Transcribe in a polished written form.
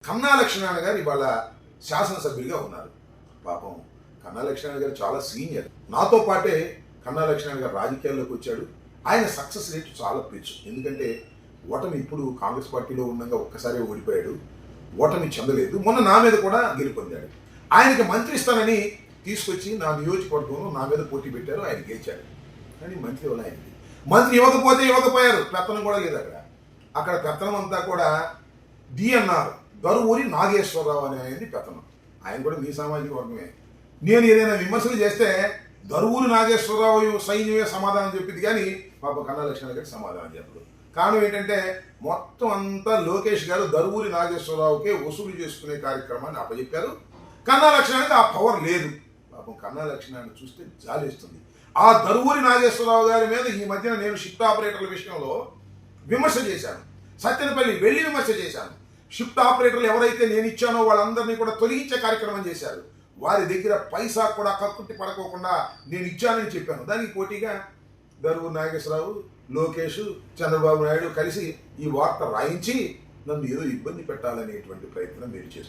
కన్నా లక్ష్మీనారాయణ గారు ఇవాళ శాసనసభ్యులుగా ఉన్నారు. పాపం కన్నా లక్ష్మీనారాయణ గారు చాలా సీనియర్. నాతో పాటే కన్నా లక్ష్మీనారాయణ గారు రాజకీయాల్లోకి వచ్చాడు. ఆయన సక్సెస్ రేట్ చాలా పెచ్చు. ఎందుకంటే ఓటమి ఇప్పుడు కాంగ్రెస్ పార్టీలో ఉండగా ఒక్కసారి ఓడిపోయాడు, ఓటమి చెందలేదు. మొన్న నా మీద కూడా గెలుపొందాడు. ఆయనకి మంత్రి ఇస్తానని తీసుకొచ్చి నా నియోజకవర్గంలో నా మీద పోటీ పెట్టారు, ఆయన గెలిచాడు. కానీ మంత్రి ఇవ్వాలి ఆయనకి. మంత్రి ఇవ్వకపోతే ఇవ్వకపోయారు, పెత్తనం కూడా లేదు అక్కడ. అక్కడ పెత్తనం అంతా కూడా డిఎన్ఆర్ దరువూరి నాగేశ్వరరావు అనే ఆయనది పెత్తనం. ఆయన కూడా మీ సామాజిక వర్గమే. నేను ఏదైనా విమర్శలు చేస్తే దరువూరి నాగేశ్వరరావు సైన్యమే సమాధానం చెప్పింది, కానీ పాప కన్నా లక్ష్మణ్ గారికి సమాధానం చెప్పదు. కారణం ఏంటంటే మొత్తం అంతా లోకేష్ గారు దరువూరి నాగేశ్వరరావుకే వసూలు చేసుకునే కార్యక్రమాన్ని అప్పచెప్పారు. కన్నా లక్ష్మణ్కి ఆ పవర్ లేదు. పాపం కన్నా లక్ష్మణ్ చూస్తే జాలేస్తుంది. ఆ దరువూరి నాగేశ్వరరావు గారి మీద ఈ మధ్యన నేను షిఫ్ట్ ఆపరేటర్ల విషయంలో విమర్శ చేశాను. సత్యనపల్లి వెళ్ళి విమర్శ చేశాను. షిఫ్ట్ ఆపరేటర్లు ఎవరైతే నేను ఇచ్చానో వాళ్ళందరినీ కూడా తొలగించే కార్యక్రమం చేశారు. వారి దగ్గర పైసా కూడా కక్కుట్టి పడుకోకుండా నేను ఇచ్చానని చెప్పాను. దానికి పోటీగా దరువూరి నాగేశ్వరరావు, లోకేష్, చంద్రబాబు నాయుడు కలిసి ఈ వార్త రాయించి నన్ను ఏదో ఇబ్బంది పెట్టాలనేటువంటి ప్రయత్నం మీరు చేస్తారు.